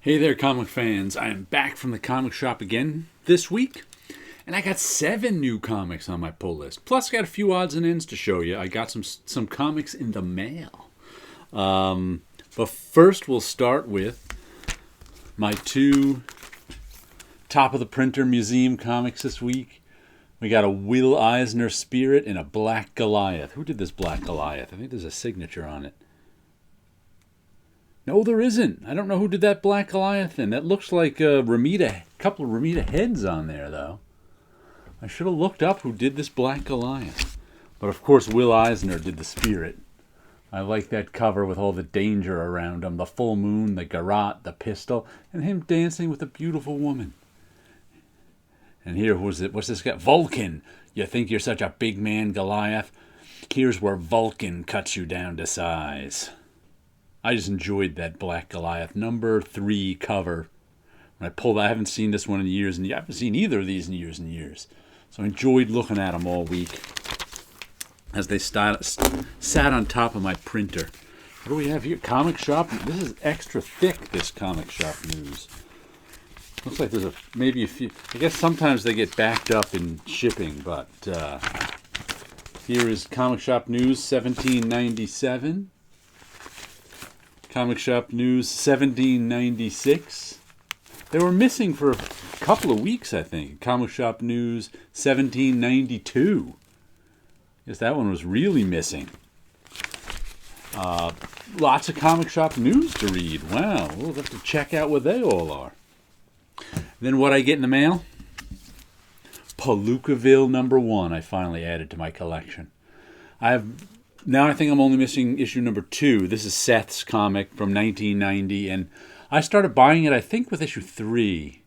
Hey there, comic fans. I am back from the comic shop again this week, and I got 7 new comics on my pull list. Plus, I got a few odds and ends to show you. I got some comics in the mail. But first, we'll start with my 2 top of the printer museum comics this week. We got a Will Eisner Spirit and a Black Goliath. Who did this Black Goliath? I think there's a signature on it. No, there isn't. I don't know who did that Black Goliath thing. That looks like a couple of Ramita heads on there, though. I should have looked up who did this Black Goliath. But of course, Will Eisner did the Spirit. I like that cover with all the danger around him. The full moon, the garrote, the pistol, and him dancing with a beautiful woman. And here, what's this guy? Vulcan. You think you're such a big man, Goliath? Here's where Vulcan cuts you down to size. I just enjoyed that Black Goliath number 3 cover. When I pulled, I haven't seen this one in years, and I haven't seen either of these in years and years. So I enjoyed looking at them all week as they sat on top of my printer. What do we have here? Comic shop. This is extra thick. This comic shop news. Looks like there's maybe a few. I guess sometimes they get backed up in shipping, but here is Comic Shop News 1797. Comic Shop News 1796. They were missing for a couple of weeks, I think. Comic Shop News 1792. Guess that one was really missing. Lots of comic shop news to read. Wow, we'll have to check out what they all are. Then what I get in the mail? Palucaville number 1 I finally added to my collection. Now I think I'm only missing issue number 2. This is Seth's comic from 1990, and I started buying it, I think, with issue 3.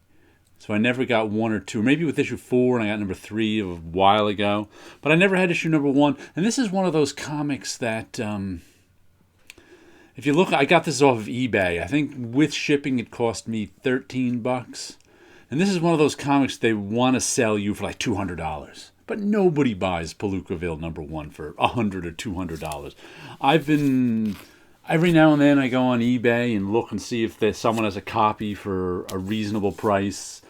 So I never got 1 or 2. Maybe with issue 4, and I got number 3 a while ago. But I never had issue number 1. And this is one of those comics that, if you look, I got this off of eBay. I think with shipping it cost me $13. And this is one of those comics they want to sell you for like $200. But nobody buys Palucaville number 1 for $100 or $200. Every now and then I go on eBay and look and see if someone has a copy for a reasonable price.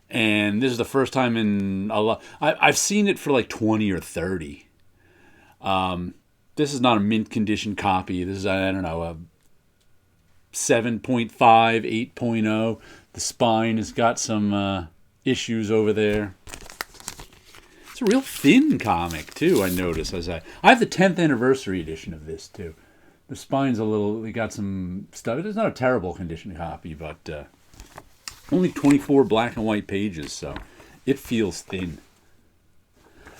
And this is the first time in a lot. I've seen it for like 20 or 30. This is not a mint condition copy. This is, I don't know, a 7.5, 8.0. The spine has got some issues over there. It's a real thin comic, too, I notice. I have the 10th anniversary edition of this, too. The spine's we got some stuff. It's not a terrible condition copy, but only 24 black and white pages, so it feels thin.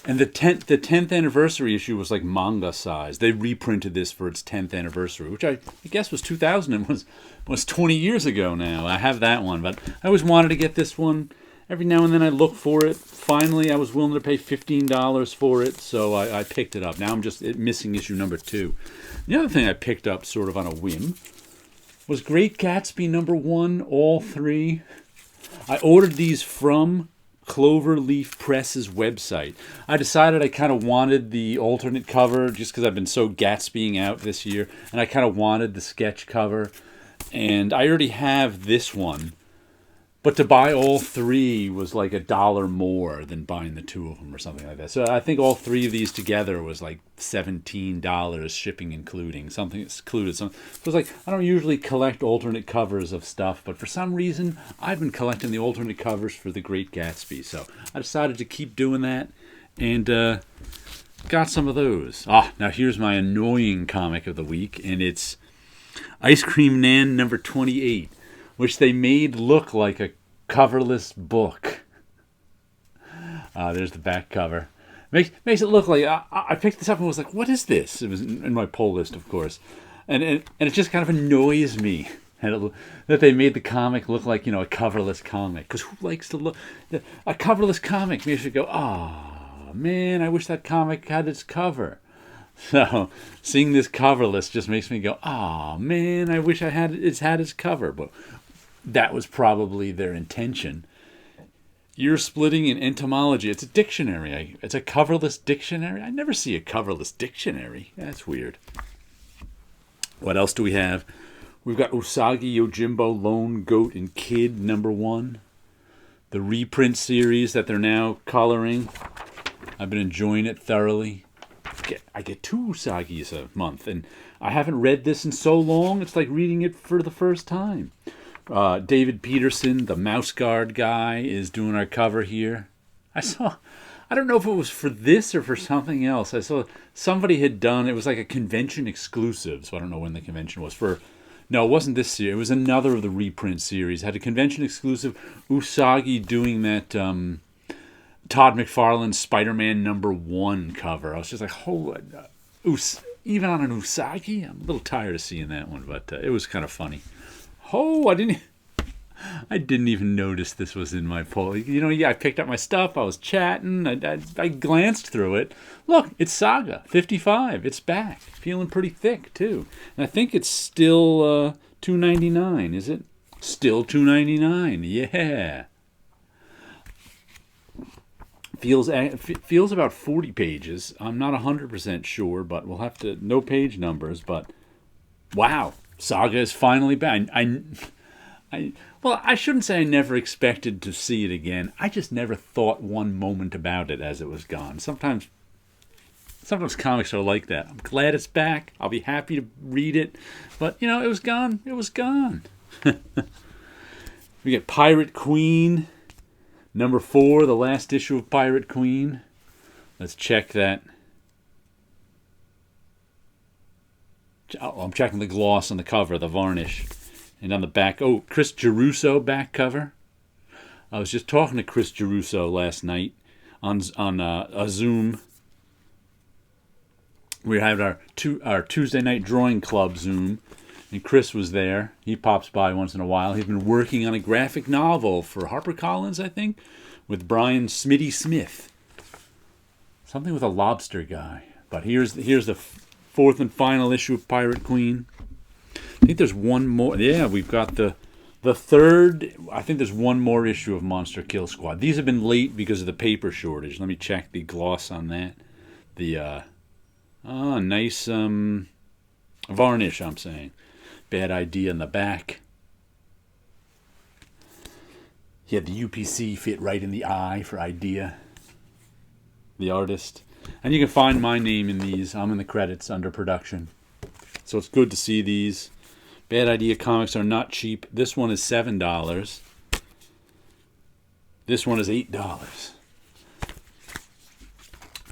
And the 10th anniversary issue was like manga size. They reprinted this for its 10th anniversary, which I guess was 2000 and was 20 years ago now. I have that one, but I always wanted to get this one. Every now and then I look for it. Finally, I was willing to pay $15 for it, so I picked it up. Now I'm just missing issue number 2. The other thing I picked up sort of on a whim was Great Gatsby number 1, all 3. I ordered these from Cloverleaf Press's website. I decided I kind of wanted the alternate cover just because I've been so Gatsbying out this year, and I kind of wanted the sketch cover. And I already have this one. But to buy all 3 was like $1 more than buying the 2 of them or something like that. So I think all 3 of these together was like $17, shipping including. Something excluded. So it was like, I don't usually collect alternate covers of stuff, but for some reason, I've been collecting the alternate covers for The Great Gatsby. So I decided to keep doing that and got some of those. Now here's my annoying comic of the week, and it's Ice Cream Nan number 28. Which they made look like a coverless book. There's the back cover. Makes it look like... I picked this up and was like, what is this? It was in my pull list, of course. And it just kind of annoys me that they made the comic look like, a coverless comic. Because who likes to look... A coverless comic makes you go, man, I wish that comic had its cover. So, seeing this coverless just makes me go, man, I wish it's had its cover. But that was probably their intention. Ear splitting in entomology. It's a dictionary. It's a coverless dictionary. I never see a coverless dictionary. That's weird. What else do we have? We've got Usagi, Yojimbo, Lone Goat, and Kid #1. The reprint series that they're now coloring. I've been enjoying it thoroughly. I get 2 Usagis a month, and I haven't read this in so long. It's like reading it for the first time. David Peterson, the Mouse Guard guy, is doing our cover here. I don't know if it was for this or for something else. I saw somebody had done, it was like a convention exclusive, so I don't know when the convention was. No, it wasn't this series. It was another of the reprint series. It had a convention exclusive, Usagi doing that Todd McFarlane Spider-Man #1 cover. I was just like, even on an Usagi? I'm a little tired of seeing that one, but it was kind of funny. I didn't even notice this was in my pull. I picked up my stuff. I was chatting. I glanced through it. Look, it's Saga 55. It's back. Feeling pretty thick, too. And I think it's still $2.99, is it? Still $2.99. Yeah. Feels about 40 pages. I'm not 100% sure, but we'll have to... No page numbers, but... Wow. Saga is finally back. Well, I shouldn't say I never expected to see it again. I just never thought one moment about it as it was gone. Sometimes comics are like that. I'm glad it's back. I'll be happy to read it. But, it was gone. It was gone. We get Pirate Queen, #4, the last issue of Pirate Queen. Let's check that. I'm checking the gloss on the cover, the varnish. And on the back, Chris Geruso back cover. I was just talking to Chris Geruso last night on a Zoom. We had our Tuesday night drawing club Zoom, and Chris was there. He pops by once in a while. He's been working on a graphic novel for HarperCollins, I think, with Brian Smitty Smith. Something with a lobster guy. But here's the 4th and final issue of Pirate Queen. I think there's one more. Yeah, we've got the 3rd. I think there's one more issue of Monster Kill Squad. These have been late because of the paper shortage. Let me check the gloss on that. The nice varnish, I'm saying. Bad idea in the back. Yeah, the UPC fit right in the eye for idea. The artist. And you can find my name in these. I'm in the credits under production. So it's good to see these. Bad Idea comics are not cheap. This one is $7. This one is $8.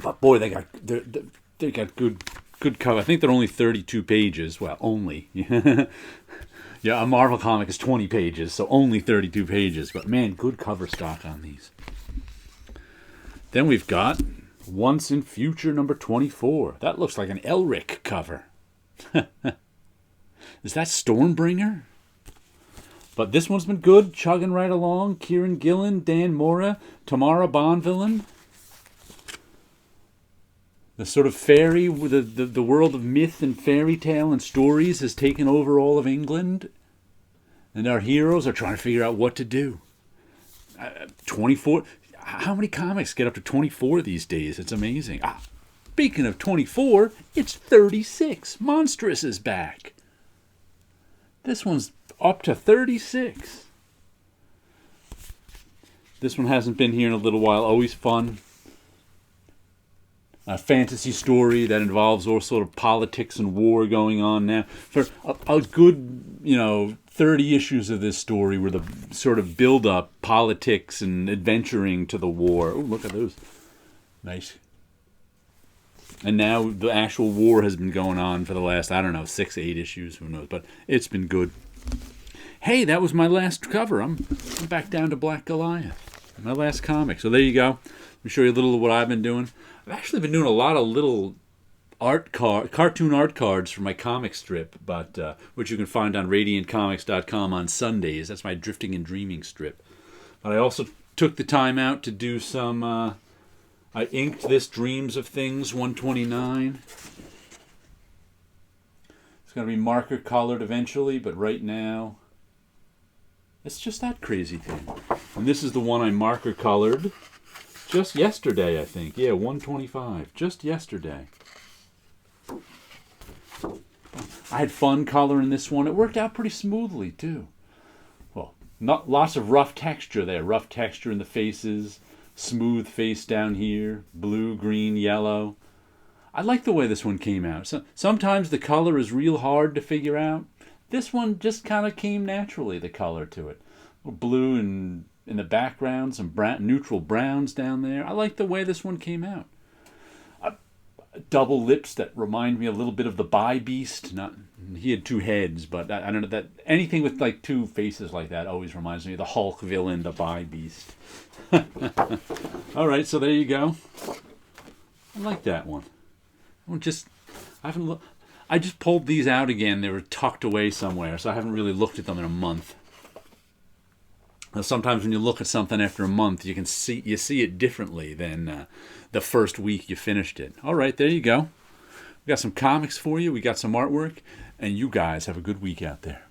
But boy, they got good cover. I think they're only 32 pages. Well, only. Yeah, a Marvel comic is 20 pages, so only 32 pages. But man, good cover stock on these. Then we've got Once in Future #24. That looks like an Elric cover. Is that Stormbringer? But this one's been good, chugging right along. Kieran Gillen, Dan Mora, Tamara Bonvillain. The sort of fairy, the world of myth and fairy tale and stories has taken over all of England. And our heroes are trying to figure out what to do. 24. How many comics get up to 24 these days? It's amazing. Speaking of 24, it's 36. Monstrous is back. This one's up to 36. This one hasn't been here in a little while. Always fun. A fantasy story that involves all sort of politics and war going on now. For a good, 30 issues of this story were the sort of build-up politics and adventuring to the war. Oh, look at those. Nice. And now the actual war has been going on for the last, 6, 8 issues, who knows. But it's been good. Hey, that was my last cover. I'm back down to Black Goliath. My last comic. So there you go. Let me show you a little of what I've been doing. I've actually been doing a lot of little cartoon art cards for my comic strip, but which you can find on radiantcomics.com on Sundays. That's my Drifting and Dreaming strip. But I also took the time out to do some... I inked this Dreams of Things 129. It's going to be marker colored eventually, but right now it's just that crazy thing. And this is the one I marker colored just yesterday, I think. Yeah, 125. Just yesterday. I had fun coloring this one. It worked out pretty smoothly, too. Well, not lots of rough texture there. Rough texture in the faces. Smooth face down here. Blue, green, yellow. I like the way this one came out. So, sometimes the color is real hard to figure out. This one just kind of came naturally, the color to it. Blue in the background, some neutral browns down there. I like the way this one came out. Double lips that remind me a little bit of the Bi Beast. Not he had two heads, but I don't know that anything with like two faces like that always reminds me of the Hulk villain, the Bi Beast. All right, so there you go. I like that one. I just pulled these out again. They were tucked away somewhere, so I haven't really looked at them in a month. Now, sometimes when you look at something after a month, you see it differently than the first week you finished it. All right, there you go. We got some comics for you. We got some artwork, and you guys have a good week out there.